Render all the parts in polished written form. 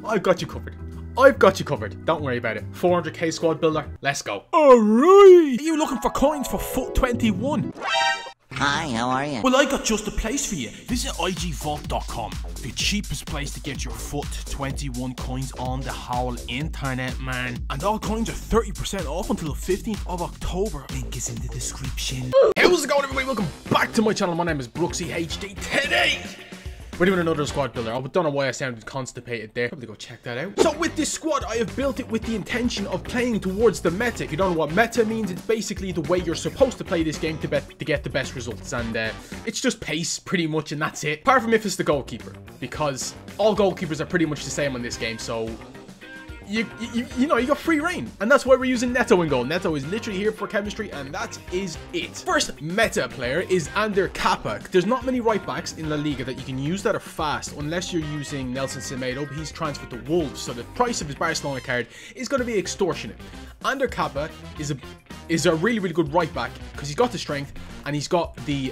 I've got you covered. I've got you covered. Don't worry about it. 400k squad builder. Let's go. Alright. Are you looking for coins for FUT 21? Hi, how are you? Well, I got just the place for you. Visit igvault.com, the cheapest place to get your FUT 21 coins on the whole internet, man. And all coins are 30% off until the 15th of October. Link is in the description. How's it going, everybody? Welcome back to my channel. My name is Brooksy HD. Today, we're doing another squad builder. I don't know why I sounded constipated there. Probably go check that out. So with this squad, I have built it with the intention of playing towards the meta. If you don't know what meta means, it's basically the way you're supposed to play this game to get the best results. And it's just pace, pretty much, and that's it. Apart from if it's the goalkeeper, because all goalkeepers are pretty much the same on this game. So you know, you got free reign, and that's why we're using Neto in goal. Neto is literally here for chemistry, and that is it. First meta player is Ander Kappa. There's not many right backs in La Liga that you can use that are fast, unless you're using Nelson Semedo, but he's transferred to Wolves, so the price of his Barcelona card is going to be extortionate. Ander Kappa is a really, really good right back because he's got the strength and he's got the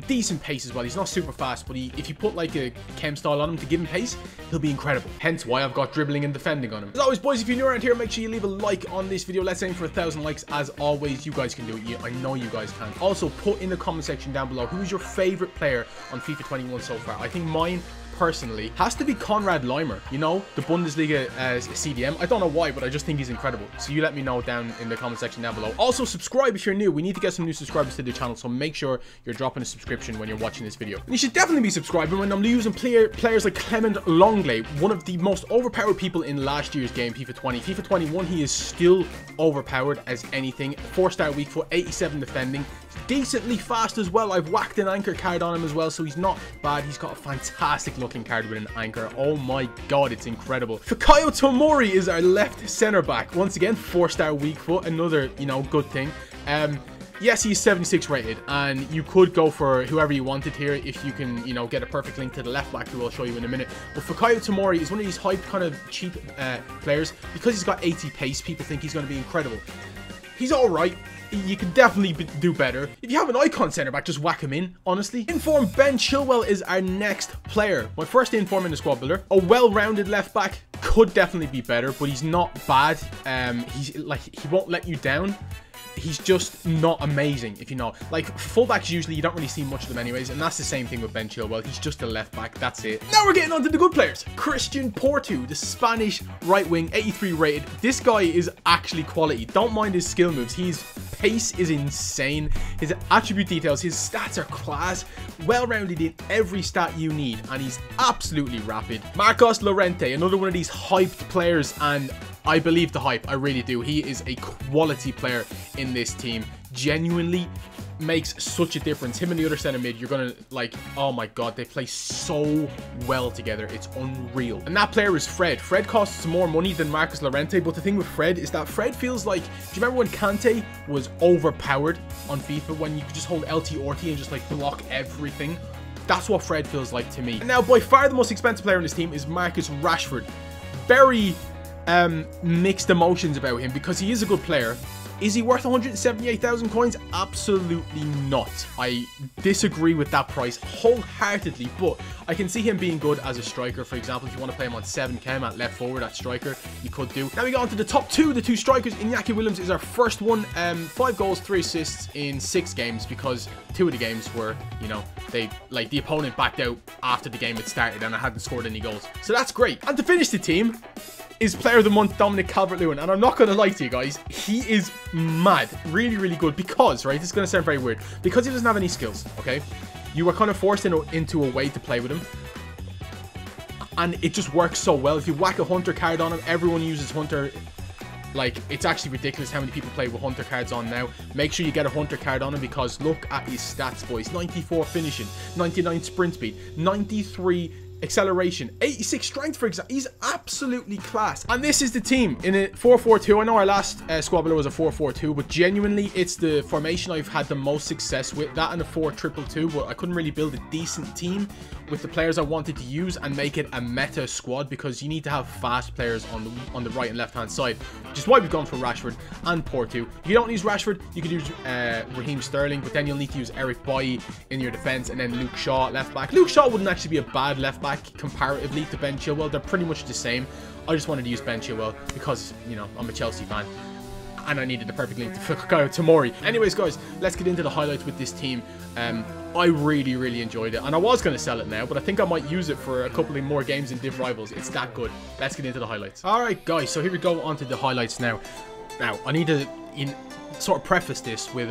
decent pace as well. He's not super fast, but if you put like a chem style on him to give him pace, he'll be incredible. Hence why I've got dribbling and defending on him. As always, boys, if you're new around here, make sure you leave a like on this video. Let's aim for 1,000 likes. As always, you guys can do it. I know you guys can. Also, put in the comment section down below who's your favorite player on FIFA 21 so far. I think mine, personally, has to be Konrad Laimer, you know, the Bundesliga CDM. I don't know why, but I just think he's incredible. So you let me know down in the comment section down below. Also, subscribe if you're new. We need to get some new subscribers to the channel, so make sure you're dropping a subscription when you're watching this video. And you should definitely be subscribing when I'm using players like Clement Longley, one of the most overpowered people in last year's game, FIFA 20. FIFA 21, he is still overpowered as anything. 4-star weak foot, 87 defending. Decently fast as well. I've whacked an anchor card on him as well, so he's not bad. He's got a fantastic looking card with an anchor. Oh my god, it's incredible. Fikayo Tomori is our left center back. Once again, 4-star weak foot, another, you know, good thing. Yes, he's 76 rated, and you could go for whoever you wanted here if you can, you know, get a perfect link to the left back, who I'll show you in a minute. But Fikayo Tomori is one of these hyped kind of cheap players. Because he's got 80 pace, people think he's going to be incredible. He's alright. You can definitely do better. If you have an icon center back, just whack him in, honestly. Inform Ben Chilwell is our next player. My first inform in the squad builder. A well-rounded left back, could definitely be better, but he's not bad. He's like, he won't let you down. He's just not amazing, if you know. Like, fullbacks usually, you don't really see much of them anyways, and that's the same thing with Ben Chilwell. He's just a left back, that's it. Now we're getting on to the good players. Christian Portu, the Spanish right wing, 83 rated. This guy is actually quality. Don't mind his skill moves. His pace is insane. His attribute details, his stats are class. Well-rounded in every stat you need, and he's absolutely rapid. Marcos Llorente, another one of these hyped players, and I believe the hype, I really do. He is a quality player in this team. Genuinely makes such a difference. Him and the other center mid, you're gonna like, oh my god, they play so well together. It's unreal. And that player is Fred. Fred costs more money than Marcos Llorente, but the thing with Fred is that Fred feels like, do you remember when Kante was overpowered on FIFA, when you could just hold LT Orti and just like block everything? That's what Fred feels like to me. And now by far the most expensive player in this team is Marcus Rashford. Very mixed emotions about him because he is a good player. Is he worth 178,000 coins? Absolutely not. I disagree with that price wholeheartedly, but I can see him being good as a striker. For example, if you want to play him on 7 chem at left forward at striker, you could do. Now we go on to the top two, the two strikers. Iñaki Williams is our first one. 5 goals, 3 assists in 6 games because 2 of the games were, you know, the opponent backed out after the game had started and I hadn't scored any goals. So that's great. And to finish the team is player of the month, Dominic Calvert-Lewin. And I'm not going to lie to you guys, he is mad. Really, really good because, right, this is going to sound very weird. Because he doesn't have any skills, okay? You were kind of forced into a way to play with him. And it just works so well. If you whack a Hunter card on him, everyone uses Hunter. Like, it's actually ridiculous how many people play with Hunter cards on now. Make sure you get a Hunter card on him because look at his stats, boys. 94 finishing, 99 sprint speed, 93 acceleration, 86 strength, for example. He's absolutely class. And this is the team in a 4-4-2. I know our last squad builder was a 4-4-2, but genuinely it's the formation I've had the most success with. That and a 4-2-2, but I couldn't really build a decent team with the players I wanted to use and make it a meta squad, because you need to have fast players on the right and left hand side, which is why we've gone for Rashford and Porto. If you don't use Rashford, you could use Raheem Sterling, but then you'll need to use Eric Bailly in your defense, and then Luke Shaw at left back. Luke Shaw wouldn't actually be a bad left back comparatively to Ben Chilwell. They're pretty much the same. I just wanted to use Ben Chilwell because, you know, I'm a Chelsea fan and I needed the perfect link to Fikayo Tomori. Anyways, guys, let's get into the highlights with this team. I really enjoyed it, and I was going to sell it now, but I think I might use it for a couple of more games in Div Rivals. It's that good. Let's get into the highlights. Alright, guys, so here we go onto the highlights now. Now, I need to sort of preface this with,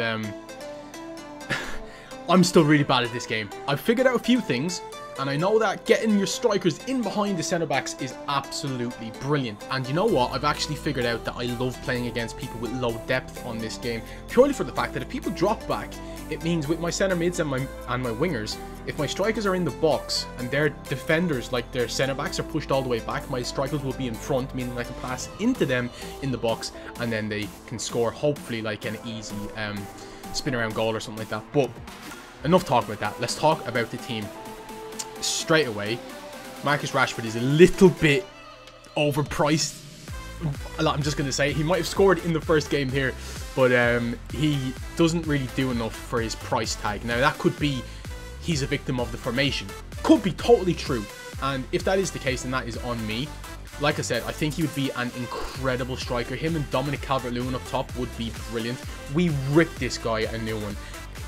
I'm still really bad at this game. I've figured out a few things, and I know that getting your strikers in behind the centre-backs is absolutely brilliant. And you know what? I've actually figured out that I love playing against people with low depth on this game, purely for the fact that if people drop back, it means with my centre-mids and my wingers, if my strikers are in the box and their defenders, like their centre-backs, are pushed all the way back, my strikers will be in front, meaning I can pass into them in the box, and then they can score, hopefully, like an easy spin-around goal or something like that. But enough talk about that. Let's talk about the team. Straight away, Marcus Rashford is a little bit overpriced. I'm just going to say, he might have scored in the first game here, but he doesn't really do enough for his price tag. Now, that could be he's a victim of the formation. Could be totally true. And if that is the case, then that is on me. Like I said, I think he would be an incredible striker. Him and Dominic Calvert-Lewin up top would be brilliant. We ripped this guy a new one.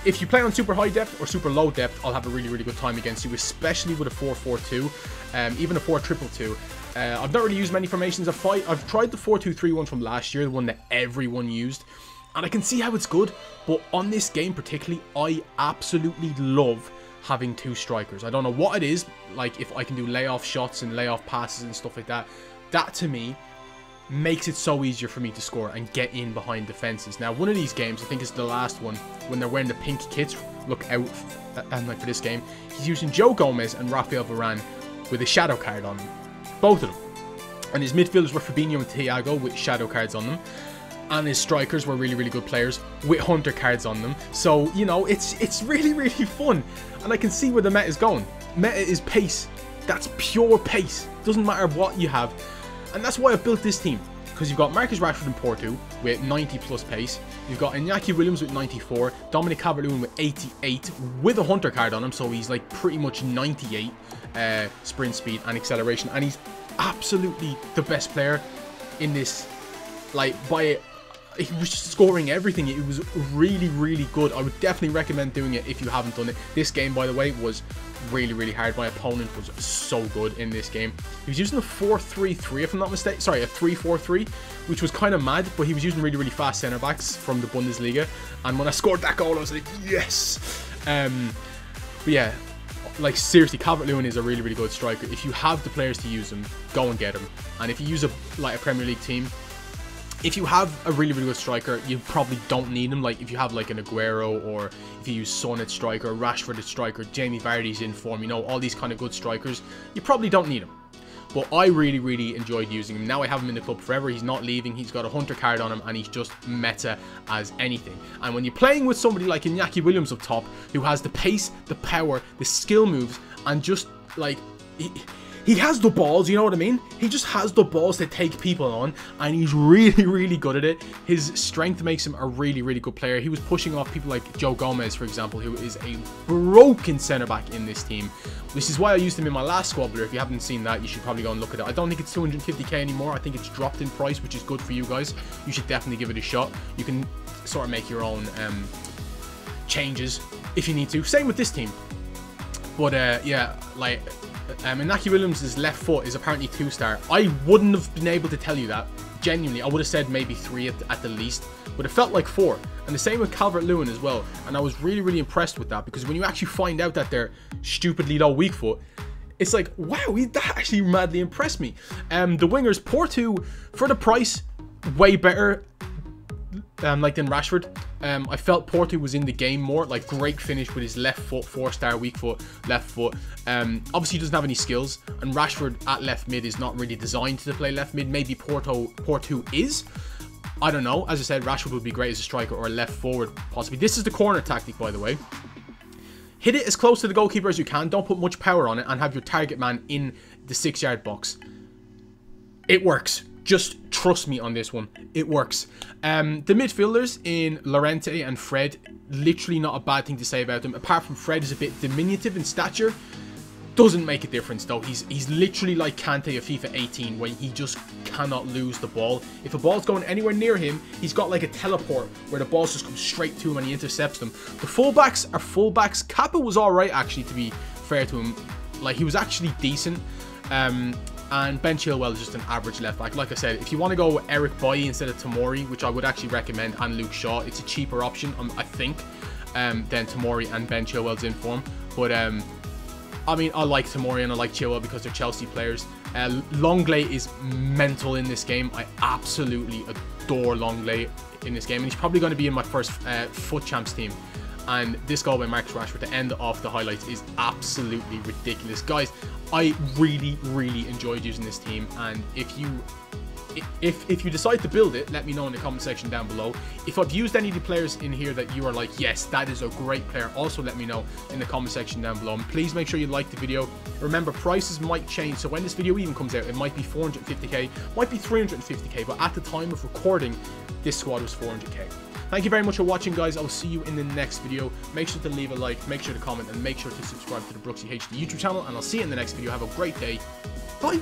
If you play on super high depth or super low depth, I'll have a really good time against you, especially with a 4-4-2, even a 4-2-2-2. I've not really used many formations. I've tried the 4-2-3-1 from last year, the one that everyone used, and I can see how it's good, but on this game particularly, I absolutely love having two strikers. I don't know what it is, like if I can do layoff shots and layoff passes and stuff like that. That to me makes it so easier for me to score and get in behind defenses. Now, one of these games, I think is the last one, when they're wearing the pink kits, look out, and like for this game, he's using Joe Gomez and Rafael Varane with a shadow card on them. Both of them. And his midfielders were Fabinho and Thiago with shadow cards on them. And his strikers were really good players with hunter cards on them. So, you know, it's really fun. And I can see where the meta is going. Meta is pace. That's pure pace. Doesn't matter what you have. And that's why I built this team, because you've got Marcus Rashford and Porto with 90 plus pace. You've got Iñaki Williams with 94, Dominic Calvert-Lewin with 88 with a hunter card on him, so he's like pretty much 98 sprint speed and acceleration, and he's absolutely the best player in this. Like, he was scoring everything. It was really good. I would definitely recommend doing it if you haven't done it. This game, by the way, was really hard. My opponent was so good in this game. He was using a 4-3-3, if I'm not mistaken. Sorry, a 3-4-3, which was kind of mad, but he was using really fast center backs from the Bundesliga. And when I scored that goal, I was like, yes. But yeah, like seriously, Calvert-Lewin is a really good striker. If you have the players to use him, go and get him. And if you use a Premier League team, if you have a really good striker, you probably don't need him. Like if you have like an Aguero, or if you use Son at striker, Rashford at striker, Jamie Vardy's in form, you know, all these kind of good strikers, you probably don't need him. But I really enjoyed using him. Now I have him in the club forever. He's not leaving. He's got a hunter card on him, and he's just meta as anything. And when you're playing with somebody like Iñaki Williams up top, who has the pace, the power, the skill moves, and just like he has the balls, you know what I mean? He just has the balls to take people on, and he's really good at it. His strength makes him a really good player. He was pushing off people like Joe Gomez, for example, who is a broken centre-back in this team. This is why I used him in my last squad builder. If you haven't seen that, you should probably go and look at it. I don't think it's 250k anymore. I think it's dropped in price, which is good for you guys. You should definitely give it a shot. You can sort of make your own changes if you need to. Same with this team. But yeah, like Iñaki Williams' left foot is apparently 2-star. I wouldn't have been able to tell you that. Genuinely, I would have said maybe 3 at the least, but it felt like 4. And the same with Calvert-Lewin as well. And I was really impressed with that, because when you actually find out that they're stupidly low weak foot, it's like, wow, that actually madly impressed me. The wingers, Porto, for the price, way better like than Rashford. I felt Porto was in the game more, like great finish with his left foot, 4-star, weak foot, left foot. Obviously he doesn't have any skills, and Rashford at left mid is not really designed to play left mid. Maybe Porto is. I don't know. As I said, Rashford would be great as a striker or a left forward, possibly. This is the corner tactic, by the way. Hit it as close to the goalkeeper as you can. Don't put much power on it, and have your target man in the 6-yard box. It works. Just trust me on this one. It works. The midfielders in Llorente and Fred, literally not a bad thing to say about them. Apart from Fred is a bit diminutive in stature. Doesn't make a difference though. He's literally like Kante of FIFA 18, where he just cannot lose the ball. If a ball's going anywhere near him, he's got like a teleport where the balls just come straight to him and he intercepts them. The fullbacks are fullbacks. Kappa was alright actually, to be fair to him. Like, he was actually decent. And Ben Chilwell is just an average left back. Like I said, if you want to go Eric Bailly instead of Tomori, which I would actually recommend, and Luke Shaw, it's a cheaper option, I think, than Tomori and Ben Chilwell's in form. But I mean, I like Tomori and I like Chilwell because they're Chelsea players. Longley is mental in this game. I absolutely adore Longley in this game, and he's probably going to be in my first FUT Champs team. And this goal by Marcus Rashford to end off the highlights is absolutely ridiculous. Guys, I really, really enjoyed using this team, and if you decide to build it, let me know in the comment section down below. If I've used any of the players in here that you are like, yes, that is a great player, also let me know in the comment section down below. And please make sure you like the video. Remember, prices might change, so when this video even comes out, it might be 450k, might be 350k, but at the time of recording, this squad was 400k. Thank you very much for watching, guys. I will see you in the next video. Make sure to leave a like, make sure to comment, and make sure to subscribe to the Brooksy HD YouTube channel, and I'll see you in the next video. Have a great day. Bye.